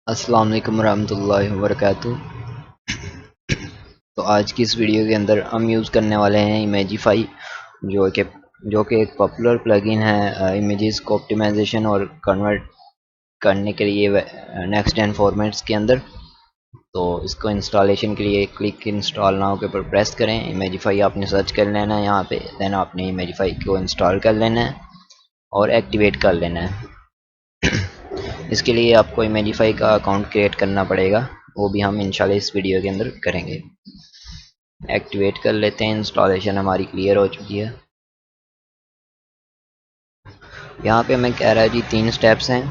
अस्सलाम वालेकुम रहमतुल्लाहि व बरकातुहू। तो आज की इस वीडियो के अंदर हम यूज़ करने वाले हैं इमेजिफाई, जो कि एक पॉपुलर प्लगइन है इमेजेस को ऑप्टिमाइजेशन और कन्वर्ट करने के लिए नेक्स्ट जेन फॉर्मेट्स के अंदर। तो इसको इंस्टॉलेशन के लिए क्लिक इंस्टॉल नाउ के ऊपर प्रेस करें। इमेजिफाई आपने सर्च कर लेना है यहाँ पे, देन आपने इमेजिफाई को इंस्टॉल कर लेना है और एक्टिवेट कर लेना है। इसके लिए आपको इमेजिफाई का अकाउंट क्रिएट करना पड़ेगा, वो भी हम इंशाल्लाह इस वीडियो के अंदर करेंगे। एक्टिवेट कर लेते हैं। इंस्टॉलेशन हमारी क्लियर हो चुकी है। यहाँ पे हमें कह रहा है जी 3 स्टेप्स हैं।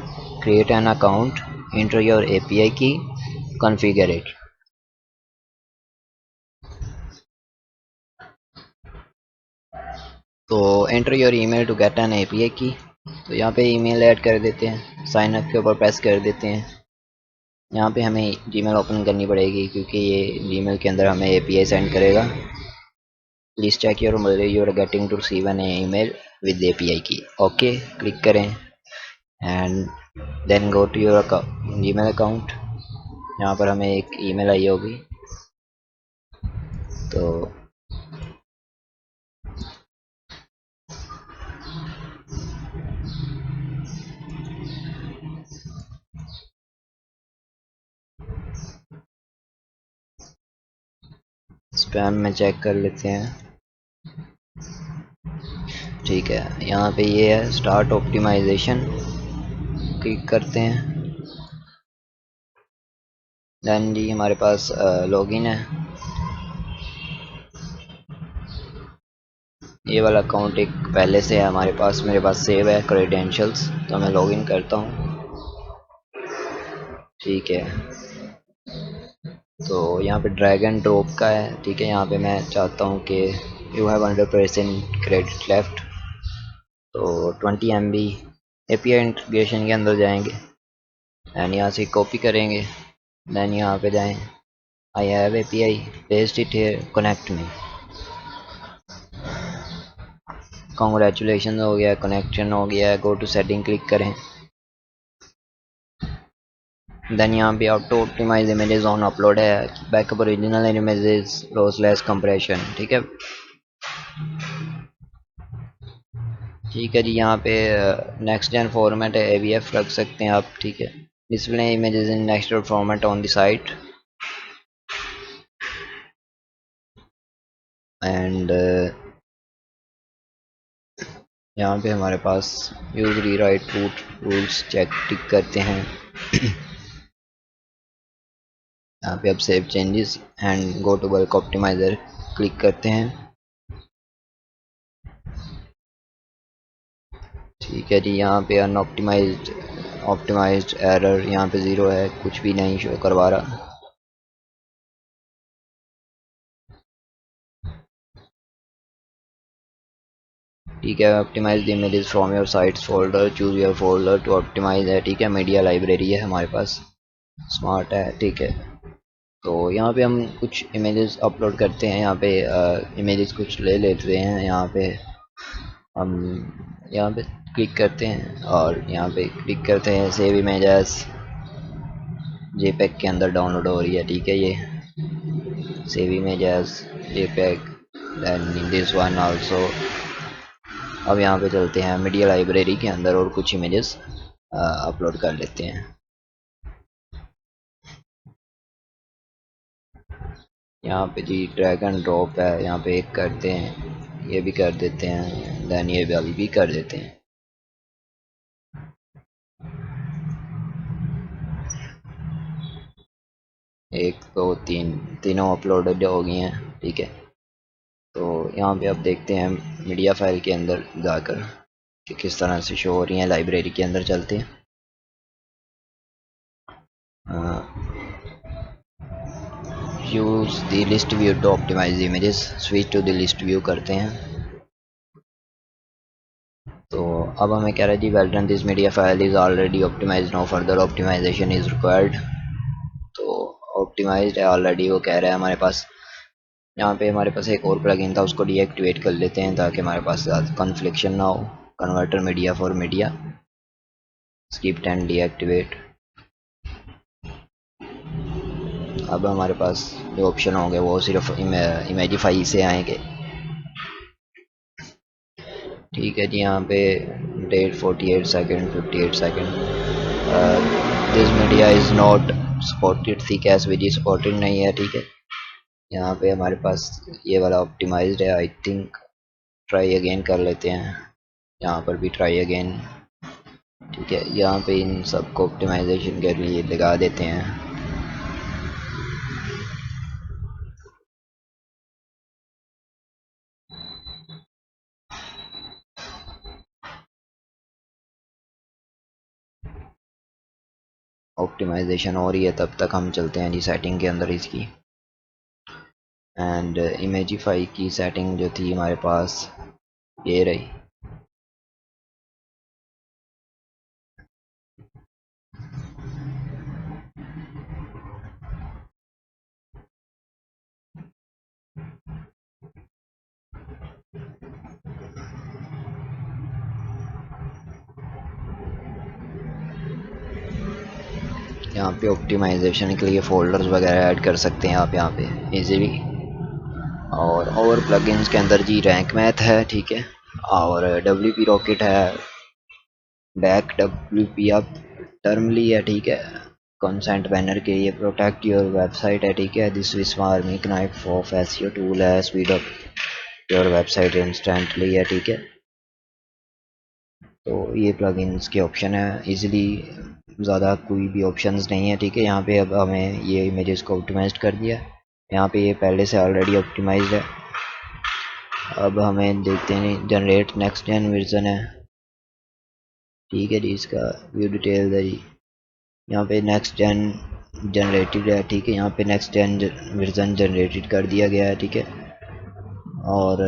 Create an account, enter your API key, configure it. तो enter your email to get an API key, तो यहाँ पे ईमेल ऐड कर देते हैं। साइन अप के ऊपर प्रेस कर देते हैं। यहाँ पे हमें जीमेल ओपन करनी पड़ेगी क्योंकि ये जीमेल के अंदर हमें एपीआई सेंड करेगा। Please check your mail, you are getting to receive an email with API key. Okay click करें and then go to your Gmail account. यहाँ पर हमें एक ईमेल आई होगी, तो स्पैम में चेक कर लेते हैं। ठीक है, यहाँ पे ये है स्टार्ट ऑप्टिमाइजेशन, क्लिक करते हैं। देन जी हमारे पास लॉगिन है। ये वाला अकाउंट एक पहले से है हमारे पास, मेरे पास सेव है क्रेडेंशियल्स, तो मैं लॉगिन करता हूँ। ठीक है, तो यहाँ पे ड्रैग एंड ड्रॉप का है। ठीक है, यहाँ पे मैं चाहता हूँ कि यू हैव 100% क्रेडिट लेफ्ट, तो 20 MB एपीआई इंटीग्रेशन के अंदर जाएंगे एंड यहाँ से कॉपी करेंगे। देन यहाँ पे जाएं, I have API, paste it here, connect me. Congratulation हो गया, कनेक्शन हो गया है। गो टू सेटिंग क्लिक करें। देन यहाँ पे auto optimise images on upload है, backup original images, lossless compression. ठीक है, ठीक है जी। यहाँ पे नेक्स्ट जेन फॉर्मेट है, AVF रख सकते हैं आप। ठीक है, display images in next format on the site and यहाँ पे हमारे पास use rewrite route rules check tick करते हैं। यहाँ पे अब save changes and go to bulk optimizer click करते हैं। ठीक है जी, यहाँ पे अनऑप्टिमाइज्ड ऑप्टिमाइज्ड एरर यहाँ पे 0 है, कुछ भी नहीं शो करवा रहा। ठीक है, optimize the images from your sites folder, choose your folder to optimize है। ठीक है, मीडिया लाइब्रेरी है हमारे पास, स्मार्ट है। ठीक है, तो यहाँ पे हम कुछ इमेजेस अपलोड करते हैं। यहाँ पे इमेजेस कुछ ले लेते हैं। यहाँ पे हम यहाँ पे क्लिक करते हैं और यहाँ पे क्लिक करते हैं सेव इमेजेस। जेपैग के अंदर डाउनलोड हो रही है। ठीक है, ये save images JPEG, then this one also. अब यहाँ पे चलते हैं मीडिया लाइब्रेरी के अंदर और कुछ इमेजेस अपलोड कर लेते हैं। यहाँ पे जी ड्रैग एंड ड्रॉप है, यहाँ पे एक करते हैं, ये भी कर देते हैं, देन ये वाली भी कर देते हैं। एक दो तीन, तीनों अपलोडेड हो गई हैं। ठीक है, तो यहाँ पे अब देखते हैं मीडिया फाइल के अंदर जाकर कि किस तरह से शो हो रही हैं। लाइब्रेरी के अंदर चलते हैं। Use the list view to optimize images, switch to the list view करते हैं। तो अब हमें कह रहा है जी well done, this media file is already optimized, no further optimization is required. तो ऑप्टिमाइज्ड है ऑलरेडी, वो कह रहा है हमारे पास। यहाँ पे हमारे पास एक और प्लगइन था, उसको डीएक्टिवेट कर लेते हैं ताकि हमारे पास कन्फ्लिक्शन ना हो। Converter media for media, skip and deactivate. अब हमारे पास जो ऑप्शन होंगे वो सिर्फ इमेजिफाई से आएंगे। ठीक है जी, यहाँ पे date 48 second 58 second, this media is not supported, थी कैश विजी सपोर्टेड नहीं है। ठीक है, यहाँ पे हमारे पास ये वाला ऑप्टिमाइज्ड है। आई थिंक ट्राई अगेन कर लेते हैं, यहाँ पर भी ट्राई अगेन। ठीक है, यहाँ पे इन सबको ऑप्टिमाइजेशन के लिए लगा देते हैं। ऑप्टिमाइजेशन हो रही है, तब तक हम चलते हैं जी सेटिंग के अंदर इसकी। एंड इमेजिफाई की सेटिंग जो थी हमारे पास ये रही। यहाँ पे ऑप्टिमाइजेशन के लिए फोल्डर्स वगैरह ऐड कर सकते हैं आप यहाँ पे इजीली। और प्लगइन्स के अंदर जी रैंक मैथ है। ठीक है, और WP रॉकेट है, बैक WP आप टर्म ली है। ठीक है, कंसेंट बैनर के लिए प्रोटेक्ट योर वेबसाइट है। ठीक है, this swiss army knife of SEO tool है, speed up your website instantly है। ठीक है, तो ये प्लगइन्स के ऑप्शन है इजीली, ज़्यादा कोई भी ऑप्शंस नहीं है। ठीक है, यहाँ पे अब हमें ये इमेजेस को ऑप्टिमाइज कर दिया, यहाँ पे ये पहले से ऑलरेडी ऑप्टिमाइज्ड है। अब हमें देखते हैं जनरेट नेक्स्ट जेन वर्जन है। ठीक है जी, इसका व्यू डिटेल है जी, यहाँ पे नेक्स्ट जेन जनरेटेड है। ठीक है, यहाँ पे नेक्स्ट जेन वर्जन जनरेटेड कर दिया गया है। ठीक है, और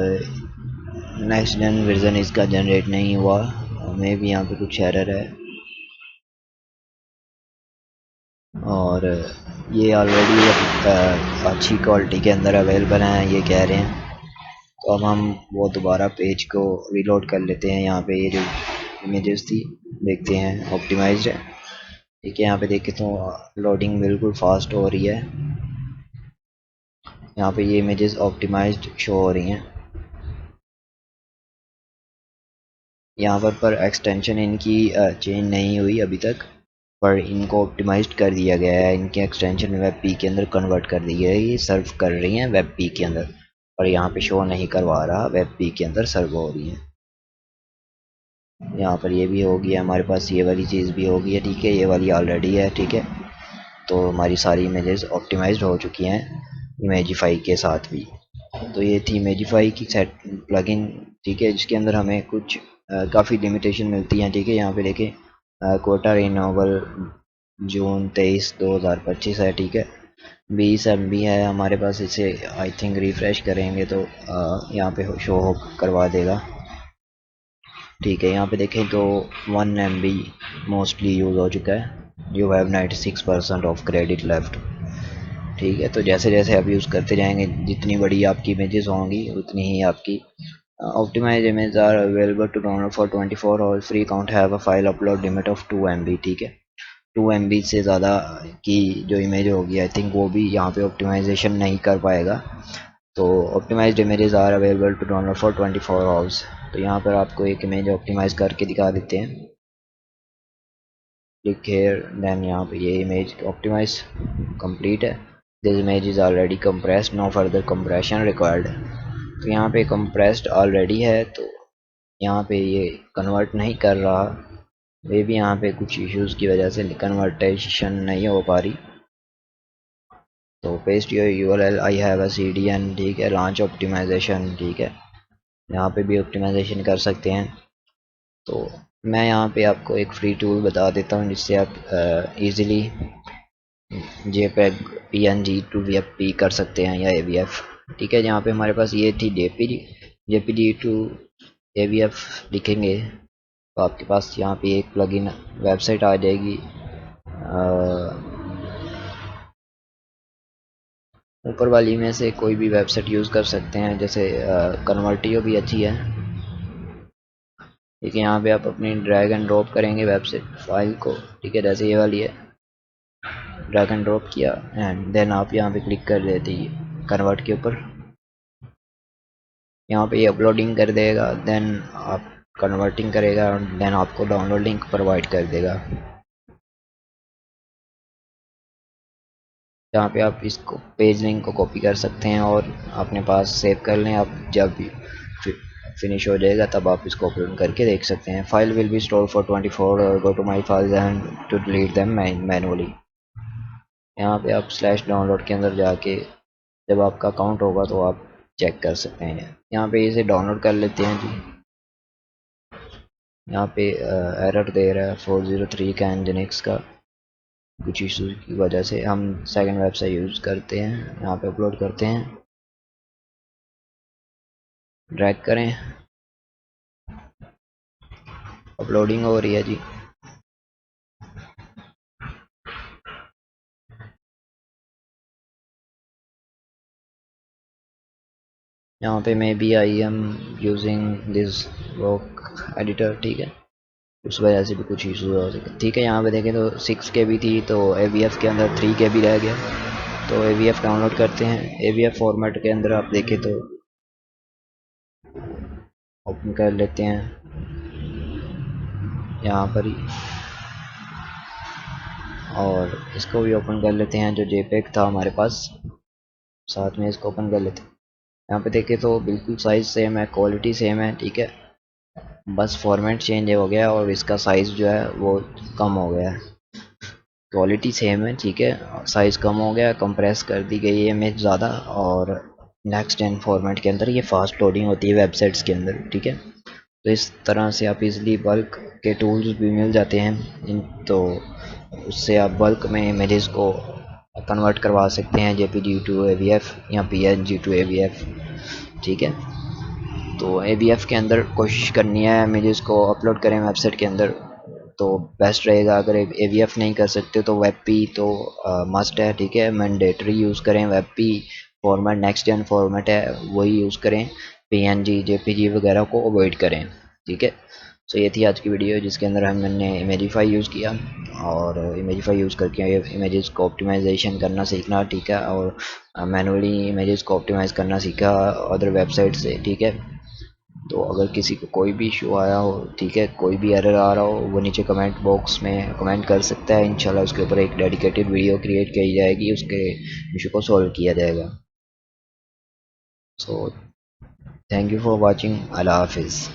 नेक्स्ट जेन वर्जन इसका जनरेट नहीं हुआ, हमें भी यहाँ पे कुछ एरर है। और ये ऑलरेडी अच्छी क्वालिटी के अंदर अवेलेबल हैं ये कह रहे हैं। तो अब हम वो दोबारा पेज को रीलोड कर लेते हैं। यहाँ पे ये जो इमेजेस थी देखते हैं ऑप्टिमाइज्ड है। ठीक है, यहाँ पे देखें तो लोडिंग बिल्कुल फास्ट हो रही है। यहाँ पे ये इमेजेस ऑप्टिमाइज्ड शो हो रही हैं। यहाँ पर एक्सटेंशन इनकी चेंज नहीं हुई अभी तक, पर इनको ऑप्टिमाइज्ड कर दिया गया है। इनके एक्सटेंशन वेब पी के अंदर कन्वर्ट कर दिए गए, ये सर्व कर रही हैं वेब पी के अंदर, और यहाँ पे शो नहीं करवा रहा, वेब पी के अंदर सर्व हो रही है। यहाँ पर ये भी हो गया हमारे पास, ये वाली चीज़ भी हो गई है। ठीक है, ये वाली ऑलरेडी है। ठीक है, तो हमारी सारी इमेजेस ऑप्टिमाइज्ड हो चुकी हैं इमेजिफाई के साथ भी। तो ये थी इमेजिफाई की सेट प्लगइन। ठीक है, जिसके अंदर हमें कुछ काफ़ी लिमिटेशन मिलती हैं। ठीक है, यहाँ पे देखें कोटा रिन्यूएबल जून 23 2025 है। ठीक है, 20 MB है हमारे पास। इसे आई थिंक रिफ़्रेश करेंगे तो यहाँ पे शो करवा देगा। ठीक है, यहाँ पे देखें तो 1 MB मोस्टली यूज़ हो चुका है। You have 96% of credit left. ठीक है, तो जैसे जैसे आप यूज़ करते जाएंगे, जितनी बड़ी आपकी इमेजेस होंगी उतनी ही आपकी optimize image are available to download for 24 hours free account have a file upload limit of 2 MB। ठीक है, 2 MB से ज़्यादा की जो इमेज होगी आई थिंक वो भी यहाँ पे ऑप्टिमाइजेशन नहीं कर पाएगा। तो optimized images are available to download for 24 hours. तो यहाँ पर आपको एक इमेज ऑप्टिमाइज करके दिखा देते हैं। क्लिक हेयर, देन यहाँ पे ये इमेज ऑप्टिमाइज कंप्लीट है। This image is already compressed, no further compression required. तो यहाँ पे कंप्रेस्ड ऑलरेडी है, तो यहाँ पे ये कन्वर्ट नहीं कर रहा, मे भी यहाँ पे कुछ इश्यूज़ की वजह से कन्वर्टेशन नहीं हो पा रही। तो paste your URL, I have a CDN। ठीक है, लॉन्च ऑप्टिमाइजेशन। ठीक है, यहाँ पे भी ऑप्टिमाइजेशन कर सकते हैं। तो मैं यहाँ पे आपको एक फ्री टूल बता देता हूँ जिससे आप इजीली JPEG PNG टू WebP कर सकते हैं या AVF। ठीक है, जहाँ पे हमारे पास ये थी JPG टू AVF लिखेंगे तो आपके पास यहाँ पे एक प्लगइन वेबसाइट आ जाएगी। ऊपर वाली में से कोई भी वेबसाइट यूज़ कर सकते हैं, जैसे कन्वर्टियो भी अच्छी है। ठीक है, यहाँ पे आप अपनी ड्रैग एंड ड्रॉप करेंगे वेबसाइट फाइल को। ठीक है, जैसे ये वाली है, ड्रैग एंड ड्रॉप किया एंड देन आप यहाँ पे क्लिक कर देते कन्वर्ट के ऊपर। यहाँ पे अपलोडिंग कर देगा, देन आप कन्वर्टिंग करेगा और देन आपको डाउनलोड लिंक प्रोवाइड कर देगा। यहाँ पे आप इसको पेज लिंक को कॉपी कर सकते हैं और अपने पास सेव कर लें। आप जब फिनिश हो जाएगा तब आप इसको अपलोड करके देख सकते हैं। File will be store for 24 hours go to my files and to delete them manually. यहाँ पे आप स्लैश डाउनलोड के अंदर जाके जब आपका अकाउंट होगा तो आप चेक कर सकते हैं। यहाँ पे इसे डाउनलोड कर लेते हैं जी। यहाँ पे एरर दे रहा है 403 का एनजिनिक्स का, कुछ इशू की वजह से। हम सेकंड वेबसाइट यूज़ करते हैं, यहाँ पे अपलोड करते हैं, ड्रैग करें, अपलोडिंग हो रही है जी। यहाँ पे maybe I am using this work editor, ठीक है, उस वजह से भी कुछ इशू हो सकता है। ठीक है, यहाँ पे देखें तो 6 KB थी तो AVF के अंदर 3 KB रह गया। तो AVF डाउनलोड करते हैं। AVF फॉर्मेट के अंदर आप देखें तो ओपन कर लेते हैं यहाँ पर ही, और इसको भी ओपन कर लेते हैं जो JPEG था हमारे पास, साथ में इसको ओपन कर लेते हैं। यहाँ पे देखें तो बिल्कुल साइज़ सेम है, क्वालिटी सेम है, ठीक है, बस फॉर्मेट चेंज हो गया और इसका साइज़ जो है वो कम हो गया है। क्वालिटी सेम है, ठीक है, साइज़ कम हो गया, कंप्रेस कर दी गई है इमेज ज़्यादा, और नेक्स्ट जेन फॉर्मेट के अंदर ये फास्ट लोडिंग होती है वेबसाइट्स के अंदर, ठीक है। तो इस तरह से आप इजली बल्क के टूल्स भी मिल जाते हैं तो उससे आप बल्क में इमेजेस को कन्वर्ट करवा सकते हैं JPG टू AVF या PNG टू AVF, ठीक है। तो AVF के अंदर कोशिश करनी है इमेजेस को अपलोड करें वेबसाइट के अंदर तो बेस्ट रहेगा। अगर AVF नहीं कर सकते तो WebP तो मस्ट है, ठीक है, मैंडेटरी यूज़ करें WebP format, next gen format है वही यूज़ करें, PNG JPG वगैरह को अवॉइड करें, ठीक है। सो ये थी आज की वीडियो जिसके अंदर हमने इमेजिफाई यूज़ किया और इमेजिफाई यूज़ करके इमेजेस को ऑप्टिमाइजेशन करना सीखना, ठीक है, और मैनुअली इमेजेस को ऑप्टिमाइज़ करना सीखा अदर वेबसाइट से, ठीक है। तो अगर किसी को कोई भी इशू आया हो, ठीक है, कोई भी एरर आ रहा हो, वो नीचे कमेंट बॉक्स में कमेंट कर सकता है। इंशाल्लाह उसके ऊपर एक डेडिकेटेड वीडियो क्रिएट की जाएगी, उसके इशू को सॉल्व किया जाएगा। So thank you for watching, अल्लाह हाफिज़।